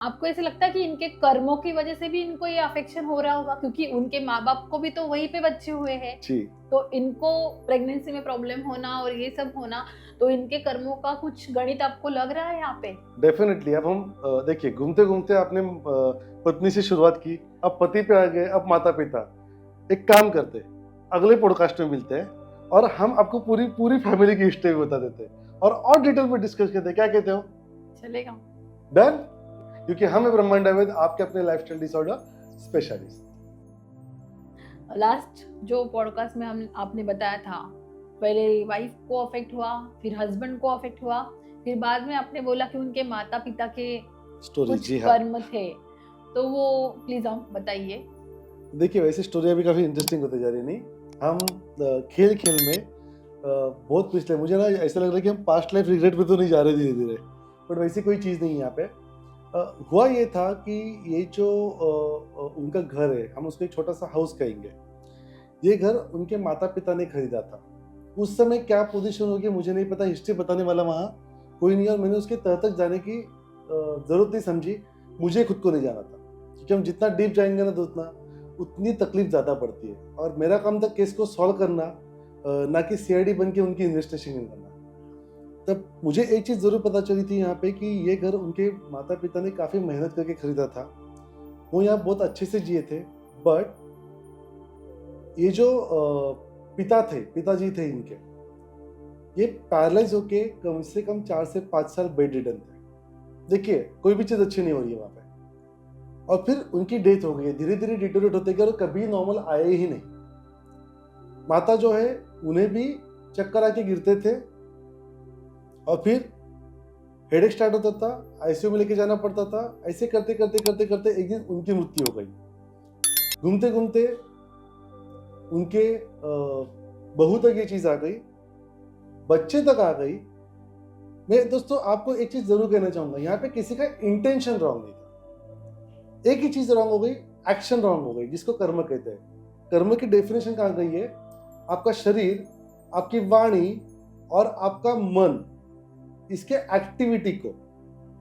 आपको ऐसे लगता है कि इनके कर्मों की वजह से भी इनको ये अफेक्शन हो रहा होगा, क्योंकि उनके माँ बाप को भी तो वहीं पे बच्चे हुए हैं, जी। तो इनको प्रेगनेंसी में प्रॉब्लम होना और ये सब होना, तो इनके कर्मों का कुछ गणित आपको लग रहा है यहाँ पे? डेफिनेटली। अब हम देखिए, घूमते घूमते आपने पत्नी से शुरुआत की, अब पति पे आ गए, अब माता पिता। एक काम करते हैं, अगले पॉडकास्ट में मिलते हैं और हम आपको पूरी पूरी फैमिली की हिस्ट्री बता देते हैं और डिटेल में डिस्कस करते हैं। क्या कहते हो? चलेगा। डन। क्योंकि हम हैं ब्रह्मांड अवैध, आपके अपने लाइफस्टाइल डिसऑर्डर स्पेशलिस्ट। लास्ट जो पॉडकास्ट में हम आपने बताया था, पहले वाइफ को अफेक्ट हुआ, फिर हस्बैंड को अफेक्ट हुआ, फिर बाद में आपने बोला कि उनके माता पिता के स्टोरी, कुछ जी हाँ। कर्म थे, तो वो प्लीज हम बताइए। देखिए, वैसे स्टोरी अभी काफी इंटरेस्टिंग होती जा रही है। नहीं, हम खेल खेल में बहुत पिछले, मुझे ना ऐसा लग रहा है कि हम पास्ट लाइफ रिग्रेट पे तो नहीं जा रहे धीरे धीरे, बट वैसी कोई चीज़ नहीं है यहाँ पे। हुआ ये था कि ये जो उनका घर है, हम उसको एक छोटा सा हाउस कहेंगे। ये घर उनके माता पिता ने खरीदा था। उस समय क्या पोजीशन होगी मुझे नहीं पता, हिस्ट्री बताने वाला वहाँ कोई नहीं, और मैंने उसके तह तक जाने की ज़रूरत नहीं समझी। मुझे खुद को नहीं जाना था, क्योंकि हम जितना डीप जाएंगे ना तो उतनी तकलीफ ज़्यादा पड़ती है। और मेरा काम था केस को सॉल्व करना, ना कि सीआईडी बन के उनकी इन्वेस्टिगेशन करना। तब मुझे एक चीज़ ज़रूर पता चली थी यहाँ पे कि ये घर उनके माता पिता ने काफ़ी मेहनत करके खरीदा था। वो यहाँ बहुत अच्छे से जिए थे, बट ये जो पिताजी थे इनके, ये पैरालाइज होके कम से कम 4 से 5 साल बेड रिडन थे। देखिए, कोई भी चीज़ अच्छी नहीं हो रही है वहाँ पे, और फिर उनकी डेथ हो गई है। धीरे धीरे डिटोरेट होते गए और कभी नॉर्मल आए ही नहीं। माता जो है, उन्हें भी चक्कर आके गिरते थे और फिर हेडेक स्टार्ट होता था, आईसीयू में लेके जाना पड़ता था। ऐसे करते करते करते करते एक दिन उनकी मृत्यु हो गई। घूमते घूमते उनके बहू तक ये चीज़ आ गई, बच्चे तक आ गई। मैं दोस्तों आपको एक चीज़ ज़रूर कहना चाहूँगा, यहाँ पे किसी का इंटेंशन रॉन्ग नहीं था। एक ही चीज़ रॉन्ग हो गई, एक्शन रॉन्ग हो गई, जिसको कर्म कहते हैं। कर्म की डेफिनेशन कहाँ गई है? आपका शरीर, आपकी वाणी और आपका मन, इसके एक्टिविटी को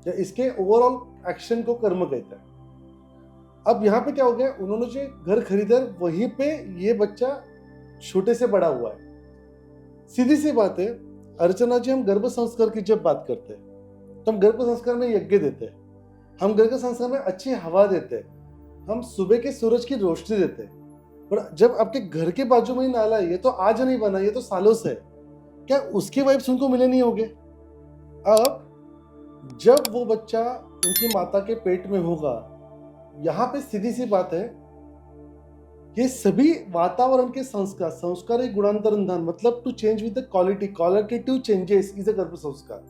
या इसके ओवरऑल एक्शन को कर्म कहते हैं। अब यहाँ पे क्या हो गया, उन्होंने जो घर खरीदा वहीं पे ये बच्चा छोटे से बड़ा हुआ है। सीधी सी बात है, अर्चना जी, हम गर्भ संस्कार की जब बात करते हैं तो हम गर्भ संस्कार में यज्ञ देते हैं, हम गर्भ संस्कार में अच्छी हवा देते हैं, हम सुबह के सूरज की रोशनी देते हैं। पर जब आपके घर के बाजू में ही नाला है, ये तो आज नहीं बना, ये तो सालों से है, क्या उसके वाइब्स उनको मिले नहीं होंगे? अब जब वो बच्चा उनकी माता के पेट में होगा, यहाँ पे सीधी सी बात है, ये सभी वातावरण के संस्कार एक गुणांतर निधान, मतलब to change with the qualitative changes is a गर्भ संस्कार।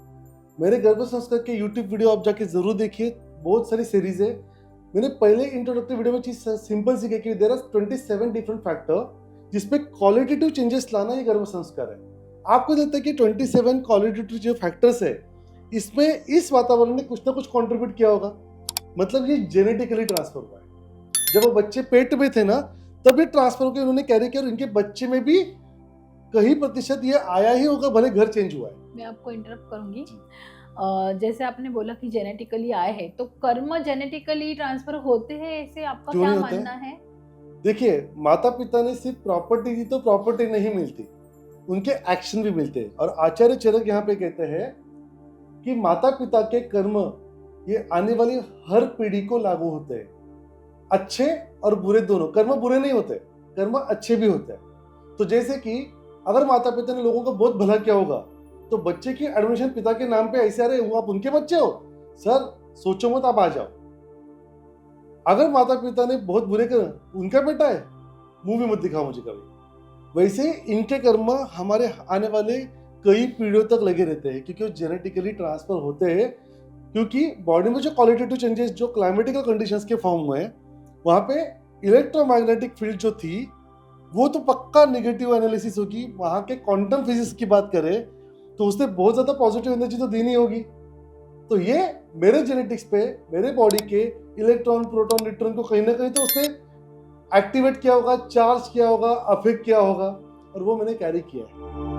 मेरे गर्भ संस्कार के यूट्यूब वीडियो आप जाके जरूर देखिए, बहुत सारी सीरीज है। मैंने पहले इंट्रोडक्टरी वीडियो में चीज सिंपल सी कही कि देयर आर 27 डिफरेंट फैक्टर जिसपे क्वालिटेटिव चेंजेस लाना ये गर्भ संस्कार है। आपको लगता है कि 27 क्वालिटेटिव जो फैक्टर्स है, इसमें इस वातावरण ने कुछ ना कुछ कंट्रीब्यूट किया होगा, मतलब ये जेनेटिकली ट्रांसफर हुआ है। जब वो बच्चे पेट में थे ना, तब ये ट्रांसफर होकर उन्होंने कैरी किया और इनके बच्चे में भी कहीं प्रतिशत ये आया ही होगा, भले घर चेंज हुआ है। मैं आपको इंटरप्ट करूंगी। जैसे आपने बोला कि जेनेटिकली आए हैं, तो कर्म जेनेटिकली ट्रांसफर होते हैं, ऐसे आपका क्यों क्या नहीं होते मानना है? देखिए, माता पिता ने सिर्फ प्रॉपर्टी दी तो प्रॉपर्टी नहीं मिलती, उनके एक्शन भी मिलते हैं। और आचार्य चरक यहाँ पे कहते हैं कि माता पिता के कर्म ये आने वाली हर पीढ़ी को लागू होते हैं, अच्छे और बुरे दोनों। कर्म बुरे नहीं होते, कर्म अच्छे भी होते हैं। तो जैसे कि अगर माता पिता ने लोगों को बहुत भला किया होगा, तो बच्चे की एडमिशन पिता के नाम पे ऐसे आ रहे हो, आप उनके बच्चे हो सर, सोचो मत, आप आ जाओ। अगर माता पिता ने बहुत बुरे कर, उनका बेटा है, मुंह भी मत दिखाओ मुझे कभी। वैसे इनके कर्म हमारे आने वाले कई पीढ़ियों तक लगे रहते हैं, क्योंकि वो जेनेटिकली ट्रांसफर होते हैं। क्योंकि बॉडी में जो क्वालिटेटिव चेंजेस जो क्लाइमेटिकल कंडीशंस के फॉर्म हुए हैं, वहाँ पे इलेक्ट्रोमैग्नेटिक फील्ड जो थी वो तो पक्का नेगेटिव एनालिसिस होगी। वहाँ के क्वांटम फिजिक्स की बात करें तो उसने बहुत ज़्यादा पॉजिटिव एनर्जी तो दी नहीं होगी। तो ये मेरे जेनेटिक्स पे, मेरे बॉडी के इलेक्ट्रॉन, प्रोटॉन, न्यूट्रॉन को कहीं ना कहीं तो उसने एक्टिवेट किया होगा, चार्ज किया होगा, अफेक्ट किया होगा, और वो मैंने कैरी किया है।